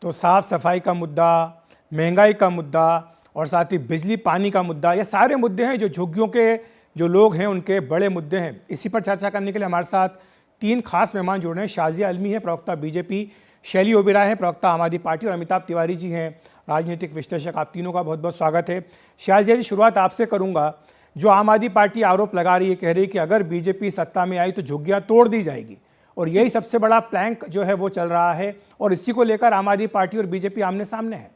तो साफ़ सफाई का मुद्दा, महंगाई का मुद्दा और साथ ही बिजली पानी का मुद्दा, ये सारे मुद्दे हैं जो झुग्गियों के जो लोग हैं उनके बड़े मुद्दे हैं। इसी पर चर्चा करने के लिए हमारे साथ तीन खास मेहमान जुड़ रहे हैं। शाजिया आलमी है, प्रवक्ता बीजेपी, शैली ओबेरॉय है, प्रवक्ता आम आदमी पार्टी, और अमिताभ तिवारी जी हैं, राजनीतिक विश्लेषक। आप तीनों का बहुत बहुत स्वागत है। शाजिया जी, शुरुआत आपसे करूंगा। जो आम आदमी पार्टी आरोप लगा रही है, कह रही है कि अगर बीजेपी सत्ता में आई तो झुग्गियां तोड़ दी जाएगी, और यही सबसे बड़ा प्लैंक जो है वो चल रहा है, और इसी को लेकर आम आदमी पार्टी और बीजेपी आमने सामने है।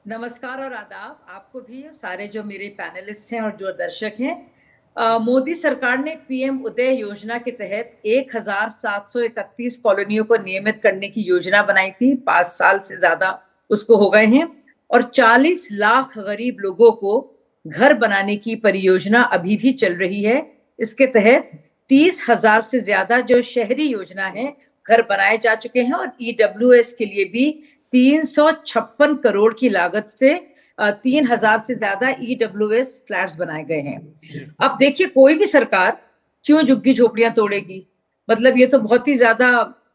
नमस्कार और आदाब आपको भी, सारे जो मेरे पैनलिस्ट हैं और जो दर्शक हैं। मोदी सरकार ने पीएम उदय योजना के तहत 1731 कॉलोनियों को नियमित करने की योजना बनाई थी। 5 साल से ज्यादा उसको हो गए हैं, और 40 लाख गरीब लोगों को घर बनाने की परियोजना अभी भी चल रही है। इसके तहत 30,000 से ज्यादा जो शहरी योजना है घर बनाए जा चुके हैं, और ईडब्ल्यूएस के लिए भी 356 करोड़ की लागत से 3,000 से ज्यादा ईडब्ल्यूएस फ्लैट्स बनाए गए हैं। अब देखिए, कोई भी सरकार क्यों झुग्गी झोपड़ियां तोड़ेगी? मतलब ये तो बहुत ही ज्यादा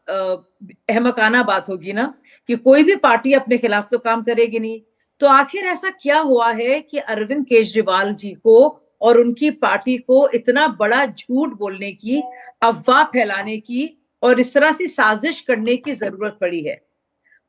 अहमकाना बात होगी ना, कि कोई भी पार्टी अपने खिलाफ तो काम करेगी नहीं। तो आखिर ऐसा क्या हुआ है कि अरविंद केजरीवाल जी को और उनकी पार्टी को इतना बड़ा झूठ बोलने की, अफवाह फैलाने की और इस तरह से साजिश करने की जरूरत पड़ी है?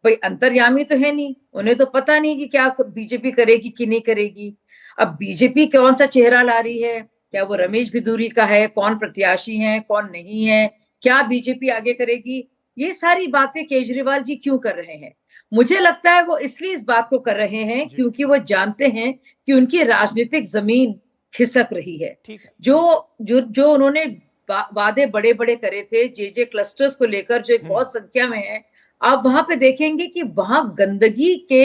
भाई अंतर्यामी तो है नहीं, उन्हें तो पता नहीं कि क्या बीजेपी करेगी कि नहीं करेगी। अब बीजेपी कौन सा चेहरा ला रही है, क्या वो रमेश भिदूरी का है, कौन प्रत्याशी है कौन नहीं है, क्या बीजेपी आगे करेगी, ये सारी बातें केजरीवाल जी क्यों कर रहे हैं? मुझे लगता है वो इसलिए इस बात को कर रहे हैं क्योंकि वो जानते हैं कि उनकी राजनीतिक जमीन खिसक रही है। जो जो जो उन्होंने वादे बड़े बड़े करे थे जे क्लस्टर्स को लेकर, जो एक बहुत संख्या में है, आप वहां पे देखेंगे कि वहां गंदगी के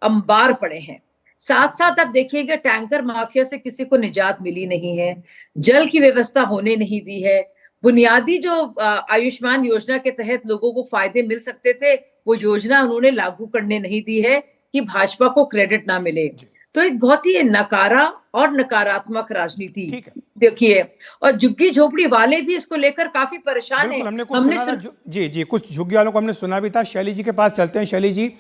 अंबार पड़े हैं। साथ साथ आप देखिएगा, टैंकर माफिया से किसी को निजात मिली नहीं है, जल की व्यवस्था होने नहीं दी है, बुनियादी जो आयुष्मान योजना के तहत लोगों को फायदे मिल सकते थे वो योजना उन्होंने लागू करने नहीं दी है कि भाजपा को क्रेडिट ना मिले। तो एक बहुत ही नकारा और नकारात्मक राजनीति देखिए, और झुग्गी झोपड़ी वाले भी इसको लेकर काफी परेशान है। हमने कुछ झुग्गी वालों को हमने सुना भी था। शैली जी के पास चलते हैं। शैली जी,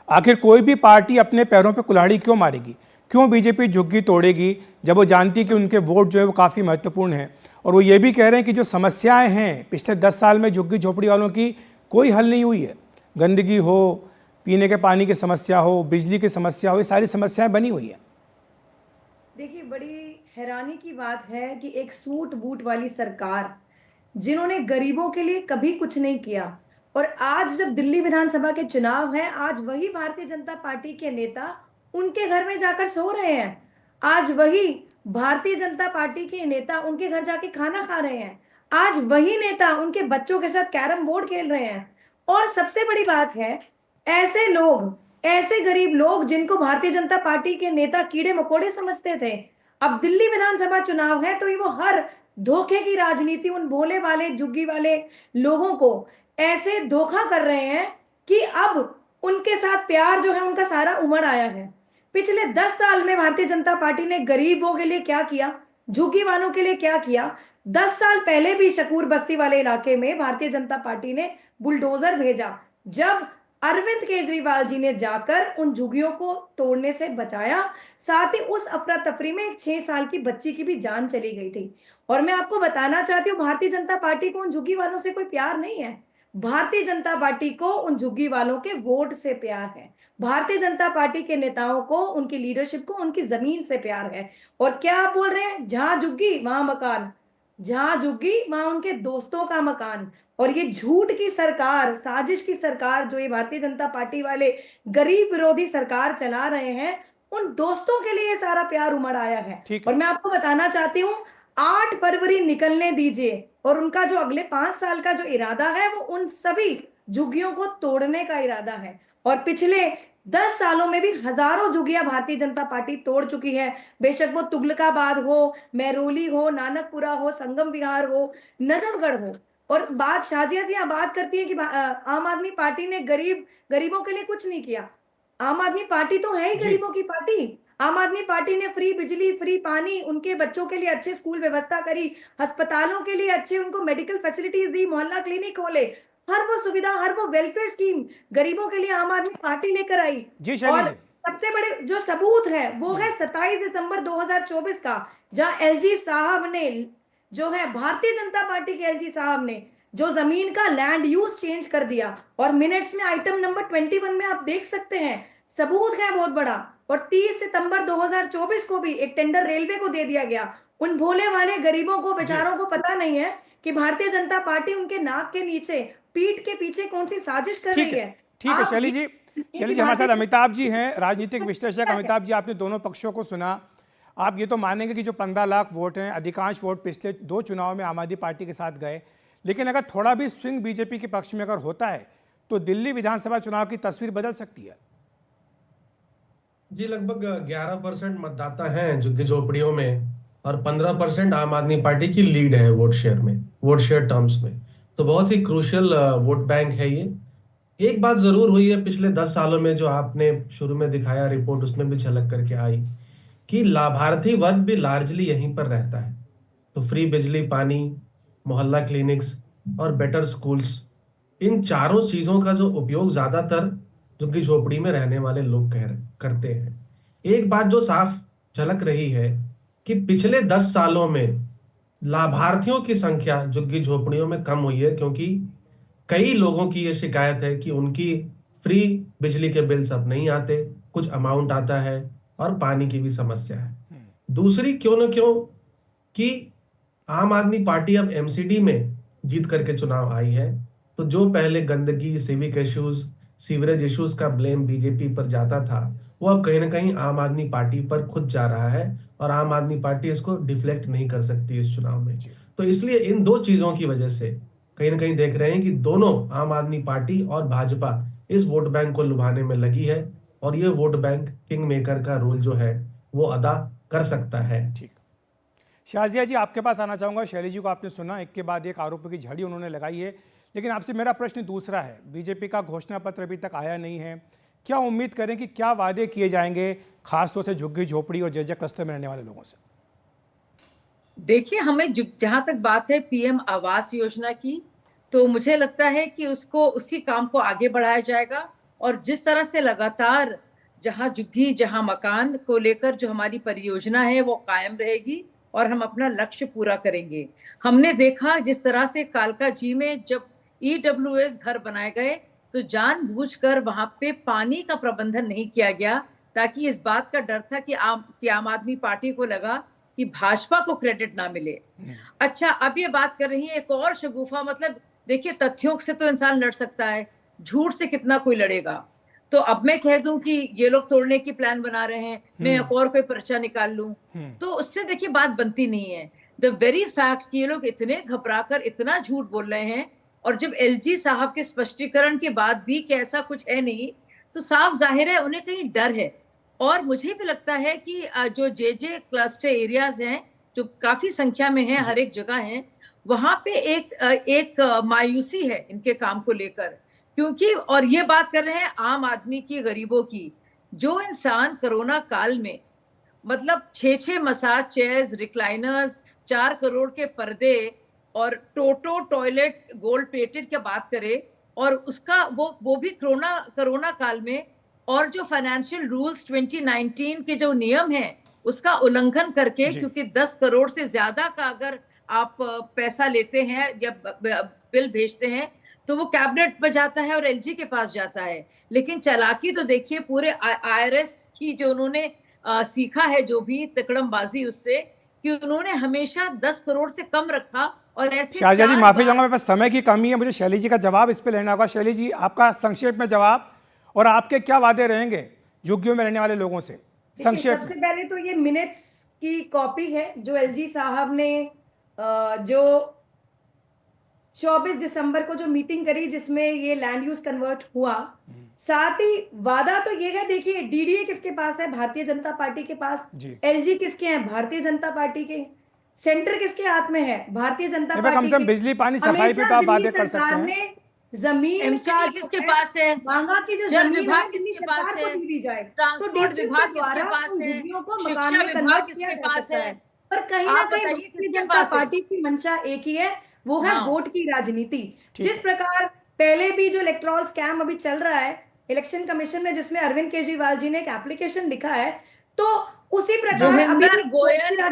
आखिर कोई भी पार्टी अपने पैरों पे कुल्हाड़ी क्यों मारेगी? क्यों बीजेपी झुग्गी तोड़ेगी जब वो जानती है कि उनके वोट जो है वो काफ़ी महत्वपूर्ण है? और वो ये भी कह रहे हैं कि जो समस्याएं हैं पिछले 10 साल में झुग्गी झोपड़ी वालों की, कोई हल नहीं हुई है। गंदगी हो, पीने के पानी की समस्या हो, बिजली की समस्या हो, ये सारी समस्याएं बनी हुई है। देखिए, बड़ी हैरानी की बात है कि एक सूट बूट वाली सरकार, जिन्होंने गरीबों के लिए कभी कुछ नहीं किया, और आज जब दिल्ली विधानसभा के चुनाव हैं, आज वही भारतीय जनता पार्टी के नेता उनके घर में जाकर सो रहे हैं। आज वही भारतीय जनता पार्टी के नेता उनके घर जाके खाना खा रहे हैं। आज वही नेता उनके बच्चों के साथ कैरम बोर्ड खेल रहे हैं। और सबसे बड़ी बात है, ऐसे लोग, ऐसे गरीब लोग जिनको भारतीय जनता पार्टी के नेता कीड़े मकोड़े समझते थे, अब दिल्ली विधानसभा चुनाव है तो ये वो हर धोखे की राजनीति उन भोले वाले झुग्गी वाले लोगों को ऐसे धोखा कर रहे हैं कि अब उनके साथ प्यार जो है उनका सारा उमड़ आया है। पिछले 10 साल में भारतीय जनता पार्टी ने गरीबों के लिए क्या किया, झुग्गी वालों के लिए क्या किया? 10 साल पहले भी शकूर बस्ती वाले इलाके में भारतीय जनता पार्टी ने बुलडोजर भेजा, जब अरविंद केजरीवाल जी ने जाकर उन झुग्गियों को तोड़ने से बचाया। साथ ही उस अफरा तफरी में एक 6 साल की बच्ची की भी जान चली गई थी। और मैं आपको बताना चाहती हूँ, भारतीय जनता पार्टी को उन झुग्गी वालों से कोई प्यार नहीं है। भारतीय जनता पार्टी को उन झुग्गी वालों के वोट से प्यार है। भारतीय जनता पार्टी के नेताओं को, उनकी लीडरशिप को, उनकी जमीन से प्यार है। और क्या आप बोल रहे हैं, जहां झुग्गी वहां मकान, जहां झुग्गी वहां उनके दोस्तों का मकान। और ये झूठ की सरकार, साजिश की सरकार जो ये भारतीय जनता पार्टी वाले गरीब विरोधी सरकार चला रहे हैं, उन दोस्तों के लिए सारा प्यार उमड़ आया है। और मैं आपको बताना चाहती हूँ, 8 फरवरी निकलने दीजिए, और उनका जो अगले 5 साल का जो इरादा है वो उन सभी झुग्गियों को तोड़ने का इरादा है। और पिछले 10 सालों में भी हजारों झुग्गियां भारतीय जनता पार्टी तोड़ चुकी है। बेशक वो तुगलकाबाद हो, महरौली हो, नानकपुरा हो, संगम विहार हो, नजफगढ़ हो। और बात शाजिया जी यहाँ बात करती है कि आम आदमी पार्टी ने गरीबों के लिए कुछ नहीं किया। आम आदमी पार्टी तो है ही गरीबों की पार्टी। आम आदमी पार्टी ने फ्री बिजली, फ्री पानी, उनके बच्चों के लिए अच्छे स्कूल व्यवस्था करी, अस्पतालों के लिए अच्छे उनको मेडिकल फैसिलिटीज दी, मोहल्ला क्लिनिक खोले। हर वो सुविधा, हर वो वेलफेयर स्कीम गरीबों के लिए आम आदमी पार्टी लेकर आई। जी शैली और जी। सबसे बड़े जो सबूत है वो है 27 दिसंबर 2024 का, जहां एलजी साहब ने, जो है भारतीय जनता पार्टी के एलजी साहब ने, जो जमीन का लैंड यूज चेंज कर दिया। और मिनट्स में आइटम नंबर 21 में आप देख सकते हैं, सबूत है बहुत बड़ा। और 30 सितंबर 2024 को भी एक टेंडर रेलवे को दे दिया गया। उन भोले वाले गरीबों को, बेचारों को पता नहीं है कि भारतीय जनता पार्टी उनके नाक के नीचे, पीठ के पीछे कौन सी साजिश कर ठीक रही है, है। ठीक है आप शैली जी। शैली जी, हमारे साथ अमिताभ जी हैं, राजनीतिक विश्लेषक। अमिताभ जी, आपने दोनों पक्षों को सुना। आप ये तो मानेंगे कि जो 15 लाख वोट हैं, अधिकांश वोट पिछले 2 चुनाव में आम आदमी पार्टी के साथ गए, लेकिन अगर थोड़ा भी स्विंग बीजेपी के पक्ष में अगर होता है तो दिल्ली विधानसभा चुनाव की तस्वीर बदल सकती है। जी, लगभग 11% मतदाता हैं झुग्गी झोपड़ियों में, और 15% आम आदमी पार्टी की लीड है वोट शेयर में, वोट शेयर टर्म्स में। तो बहुत ही क्रूशियल वोट बैंक है ये। एक बात जरूर हुई है पिछले 10 सालों में, जो आपने शुरू में दिखाया रिपोर्ट, उसमें भी झलक करके आई कि लाभार्थी वर्ग भी लार्जली यहीं पर रहता है। तो फ्री बिजली, पानी, मोहल्ला क्लिनिक्स और बेटर स्कूल्स, इन चारों चीजों का जो उपयोग ज्यादातर झुग्गी झोपड़ी में रहने वाले लोग करते हैं। एक बात जो साफ झलक रही है कि पिछले 10 सालों में लाभार्थियों की संख्या झुग्गी झोपड़ियों में कम हुई है, क्योंकि कई लोगों की यह शिकायत है कि उनकी फ्री बिजली के बिल्स अब नहीं आते, कुछ अमाउंट आता है, और पानी की भी समस्या है। दूसरी क्यों न क्यों कि आम आदमी पार्टी अब एमसीडी में जीत करके चुनाव आई है, तो जो पहले गंदगी, सिविक इश्यूज, सीवरेज इश्यूज का ब्लेम बीजेपी पर जाता था, वो अब कहीं ना कहीं आम आदमी पार्टी पर खुद जा रहा है, और आम आदमी पार्टी इसको डिफ्लेक्ट नहीं कर सकती इस चुनाव में। तो इसलिए इन दो चीजों की वजह से कहीं ना कहीं देख रहे हैं कि दोनों, आम आदमी पार्टी और भाजपा, इस वोट बैंक को लुभाने में लगी है, और ये वोट बैंक किंग मेकर का रोल जो है वो अदा कर सकता है। ठीक, शाजिया जी, आपके पास आना चाहूँगा। शैली जी को आपने सुना, एक के बाद एक आरोपों की झड़ी उन्होंने लगाई है, लेकिन आपसे मेरा प्रश्न दूसरा है। बीजेपी का घोषणा पत्र अभी तक आया नहीं है, क्या उम्मीद करें कि क्या वादे किए जाएंगे खासतौर से झुग्गी झोपड़ी और जर्जर क्लस्टर में रहने वाले लोगों से? देखिए, हमें जहां तक बात है पीएम आवास योजना की, तो मुझे लगता है कि उसको, उसी काम को आगे बढ़ाया जाएगा। और जिस तरह से लगातार जहां झुग्गी, जहां मकान को लेकर जो हमारी परियोजना है वो कायम रहेगी और हम अपना लक्ष्य पूरा करेंगे। हमने देखा जिस तरह से कालका जी में जब ईडब्ल्यूएस घर बनाए गए, तो जानबूझकर वहां पे पानी का प्रबंधन नहीं किया गया, ताकि इस बात का डर था कि आम आदमी पार्टी को लगा कि भाजपा को क्रेडिट ना मिले। अच्छा, अब ये बात कर रही है एक और शगुफा, मतलब देखिए, तथ्यों से तो इंसान लड़ सकता है, झूठ से कितना कोई लड़ेगा। तो अब मैं कह दूं कि ये लोग तोड़ने की प्लान बना रहे हैं, मैं एक और कोई पर्चा निकाल लूं, तो उससे देखिए बात बनती नहीं है। द वेरी फैक्ट कि ये लोग इतने घबराकर इतना झूठ बोल रहे हैं, और जब एलजी साहब के स्पष्टीकरण के बाद भी कि ऐसा कुछ है नहीं, तो साफ जाहिर है उन्हें कहीं डर है। और मुझे भी लगता है कि जो जे क्लस्टर एरियाज हैं, जो काफी संख्या में हैं, हर एक जगह हैं, वहां पे एक मायूसी है इनके काम को लेकर। क्योंकि, और ये बात कर रहे हैं आम आदमी की, गरीबों की, जो इंसान कोरोना काल में, मतलब 6 मसाज चेयर्स, रिक्लाइनर्स, 4 करोड़ के पर्दे और टोटो टॉयलेट गोल्ड प्लेटेड की बात करे, और उसका वो भी कोरोना काल में, और जो फाइनेंशियल रूल्स 2019 के जो नियम हैं उसका उल्लंघन करके, क्योंकि 10 करोड़ से ज्यादा का अगर आप पैसा लेते हैं या बिल भेजते हैं तो वो कैबिनेट में जाता है और एलजी के पास जाता है। लेकिन चालाकी तो देखिए पूरे आईआरएस की, जो उन्होंने सीखा है, जो भी तिकड़मबाजी उससे, कि उन्होंने हमेशा 10 करोड़ से कम रखा। और ऐसे शाजिया जी, माफी चाहूंगा, मेरे पास समय की कमी है, मुझे शैली जी का जवाब इस पे लेना होगा। शैली जी, आपका संक्षेप में जवाब, और आपके क्या वादे रहेंगे झुग्गियों में रहने वाले लोगों से, संक्षेप सबसे पहले तो ये मिनट्स की कॉपी है जो एलजी साहब ने जो 24 दिसंबर को जो मीटिंग करी, जिसमें ये लैंड यूज कन्वर्ट हुआ। साथ ही वादा तो ये है, देखिए, डीडीए किसके पास है? भारतीय जनता पार्टी के पास। एलजी किसके हैं? भारतीय जनता पार्टी के। सेंटर किसके हाथ में है? भारतीय जनता पार्टी कम से कम बिजली, पानी, सफाई पे तो आप वादे कर सकते हैं। जमीन का किसके पास है? मांगा की जो जल जमीन विभाग किसके पास है? दी जाए, ट्रांसपोर्ट विभाग किसके पास है? शिक्षा विभाग किसके पास है? पर कहीं ना कहीं भारतीय जनता पार्टी की मंशा एक ही है, वो है वोट की राजनीति। जिस प्रकार पहले भी जो इलेक्टोरल स्कैम अभी चल रहा है इलेक्शन कमीशन में, जिसमें अरविंद केजरीवाल जी ने एक एप्लीकेशन लिखा है, तो उसी प्रकार अभी भी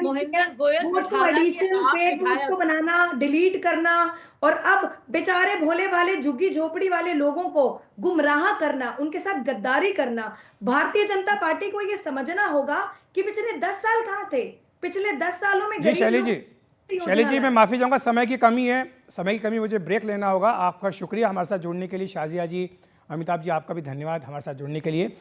मोहिंदर गोयल वोट को हालांकि एडिशन, आप फेक वोट्स विधायक को बनाना, डिलीट करना, और अब बेचारे भोले भाले झुग्गी झोपड़ी वाले लोगों को गुमराह करना, उनके साथ गद्दारी करना। भारतीय जनता पार्टी को ये समझना होगा कि पिछले 10 साल कहां थे। पिछले 10 सालों में जी शैली जी, शैली जी मैं माफ़ी चाहूँगा, समय की कमी है, समय की कमी, मुझे ब्रेक लेना होगा। आपका शुक्रिया हमारे साथ जुड़ने के लिए। शाजिया जी, अमिताभ जी, आपका भी धन्यवाद हमारे साथ जुड़ने के लिए।